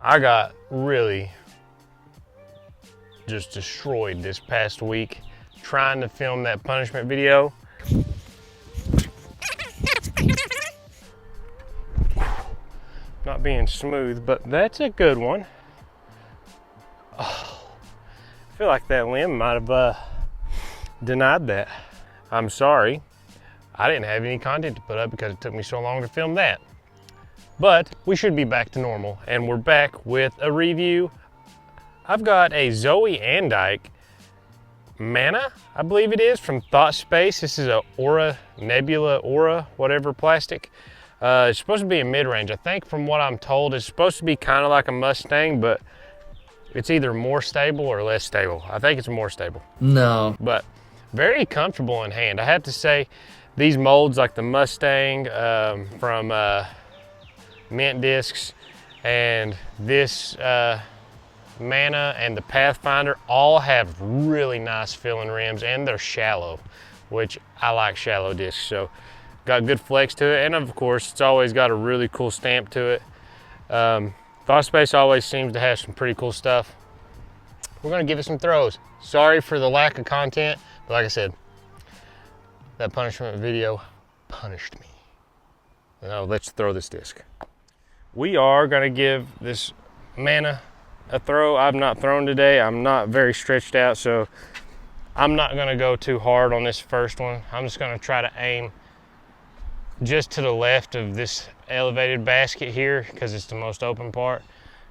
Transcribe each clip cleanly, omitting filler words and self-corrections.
I got really just destroyed this past week trying to film that punishment video. Not being smooth, but that's a good one. Oh, I feel like that limb might have denied that. I'm sorry. I didn't have any content to put up because it took me so long to film that. But we should be back to normal, and we're back with a review. I've got a Zoe Andike Mana, I believe it is, from Thoughtspace. This is a Aura, Nebula Aura, whatever plastic. It's supposed to be a mid-range. I think from what I'm told, it's supposed to be kind of like a Mustang, but it's either more stable or less stable. I think it's more stable. No. But very comfortable in hand. I have to say, these molds like the Mustang from Mint Discs and this Mana and the Pathfinder all have really nice filling rims, and they're shallow, which I like shallow discs. So got good flex to it, and of course it's always got a really cool stamp to it. Thoughtspace always seems to have some pretty cool stuff. We're gonna give it some throws. Sorry for the lack of content, but like I said, that punishment video punished me. Now let's throw this disc. We are gonna give this Mana a throw. I've not thrown today. I'm not very stretched out, so I'm not gonna go too hard on this first one. I'm just gonna try to aim just to the left of this elevated basket here because it's the most open part.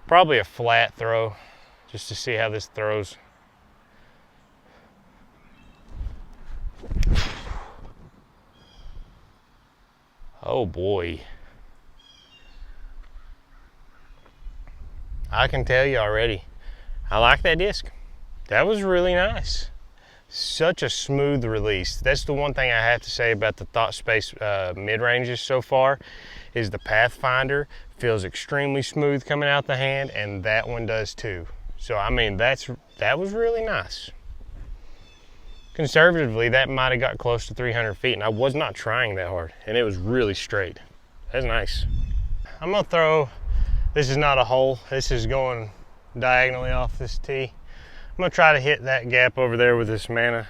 Probably a flat throw just to see how this throws. Oh boy. I can tell you already, I like that disc. That was really nice. Such a smooth release. That's the one thing I have to say about the Thoughtspace mid-ranges so far, is the Pathfinder feels extremely smooth coming out the hand, and that one does too. So I mean, that was really nice. Conservatively, that might have got close to 300 feet, and I was not trying that hard, and it was really straight. That's nice. I'm gonna throw, this is not a hole, this is going diagonally off this tee. I'm gonna try to hit that gap over there with this Mana.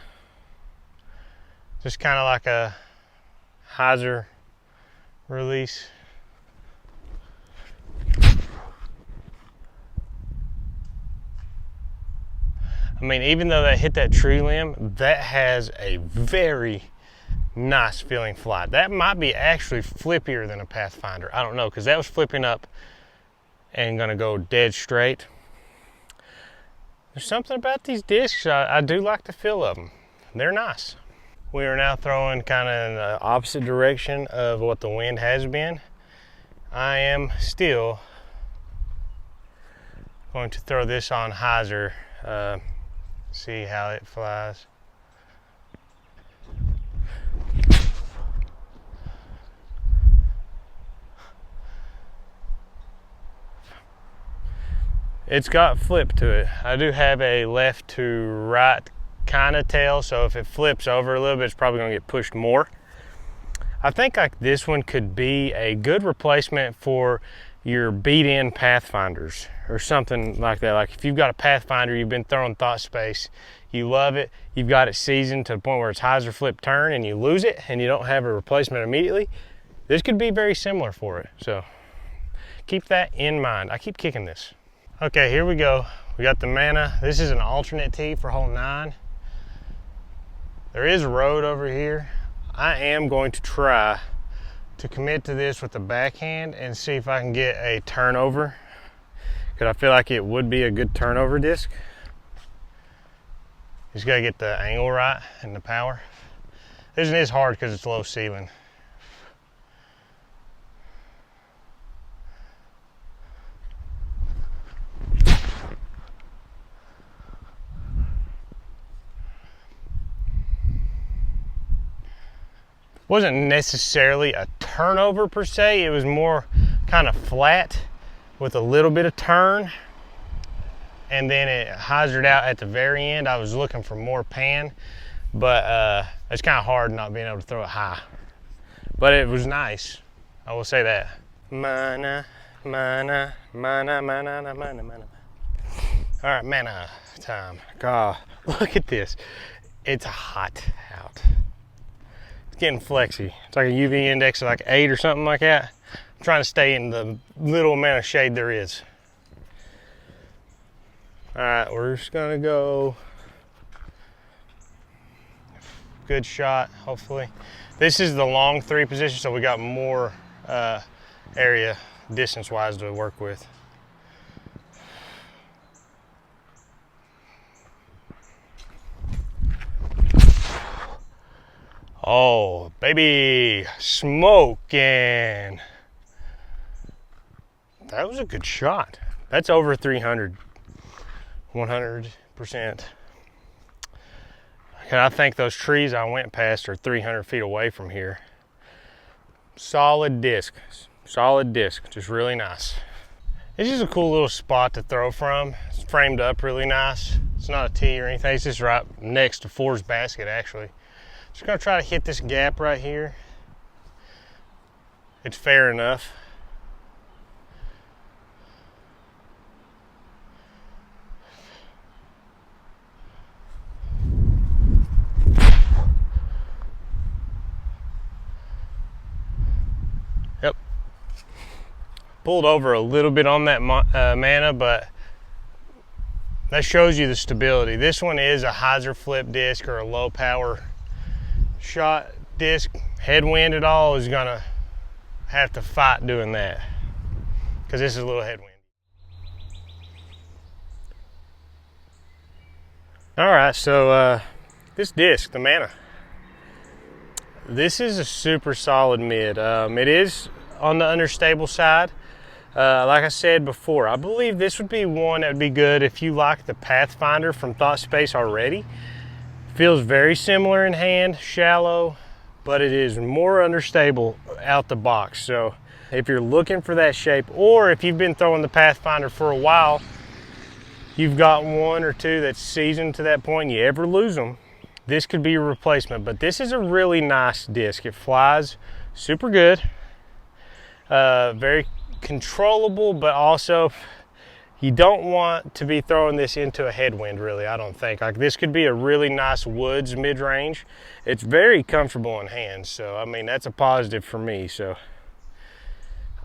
Just kind of like a hyzer release. I mean, even though that hit that tree limb, that has a very nice feeling flight. That might be actually flippier than a Pathfinder. I don't know, because that was flipping up and gonna go dead straight. There's something about these discs, I do like the feel of them. They're nice. We are now throwing kind of in the opposite direction of what the wind has been. I am still going to throw this on hyzer, see how it flies. It's got flip to it. I do have a left to right kind of tail, so if it flips over a little bit, it's probably gonna get pushed more. I think like this one could be a good replacement for your beat-in Pathfinders or something like that. Like if you've got a Pathfinder, you've been throwing Thoughtspace, you love it, you've got it seasoned to the point where it's hyzer flip turn and you lose it and you don't have a replacement immediately, this could be very similar for it. So keep that in mind. I keep kicking this. Okay, here we go. We got the Mana. This is an alternate tee for hole 9. There is a road over here. I am going to try to commit to this with the backhand and see if I can get a turnover, because I feel like it would be a good turnover disc. Just gotta get the angle right and the power. This one is hard because it's low ceiling. Wasn't necessarily a turnover per se, it was more kind of flat with a little bit of turn, and then it hyzered out at the very end. I was looking for more pan, but it's kind of hard not being able to throw it high. But it was nice, I will say that. Mana Mana, mana, mana, mana, mana, mana. All right, mana time. God, look at this. It's hot out. It's getting flexy. It's like a UV index of like 8 or something like that. I'm trying to stay in the little amount of shade there is. All right, we're just gonna go. Good shot, hopefully. This is the long 3 position, so we got more area distance-wise to work with. Oh, baby, smoking. That was a good shot. That's over 300, 100%. And I think those trees I went past are 300 feet away from here. Solid disc, just really nice. It's just a cool little spot to throw from. It's framed up really nice. It's not a tee or anything, it's just right next to Ford's basket actually. Just gonna try to hit this gap right here. It's fair enough. Yep. Pulled over a little bit on that Mana, but that shows you the stability. This one is a hyzer flip disc or a low power shot disc. Headwind at all is gonna have to fight doing that because this is a little headwind. All right, so this disc, the Mana, this is a super solid mid. It is on the understable side. Like I said before, I believe this would be one that would be good if you like the Pathfinder from Thoughtspace already. Feels very similar in hand, shallow, but it is more understable out the box. So if you're looking for that shape, or if you've been throwing the Pathfinder for a while, you've got 1 or 2 that's seasoned to that point, and you ever lose them, this could be a replacement. But this is a really nice disc. It flies super good, very controllable, but also you don't want to be throwing this into a headwind, really, I don't think. Like, this could be a really nice woods mid-range. It's very comfortable in hand, so I mean, that's a positive for me. So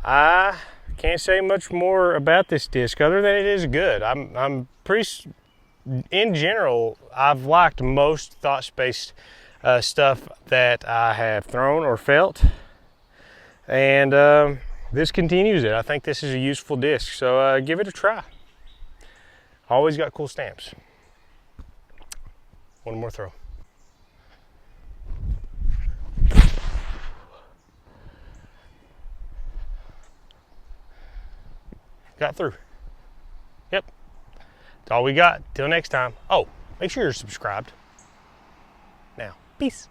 I can't say much more about this disc other than it is good. I'm pretty, in general, I've liked most Thoughtspace stuff that I have thrown or felt, and this continues it. I think this is a useful disc, so give it a try. Always got cool stamps. One more throw. Got through. Yep. That's all we got. Till next time. Oh, make sure you're subscribed. Now, peace.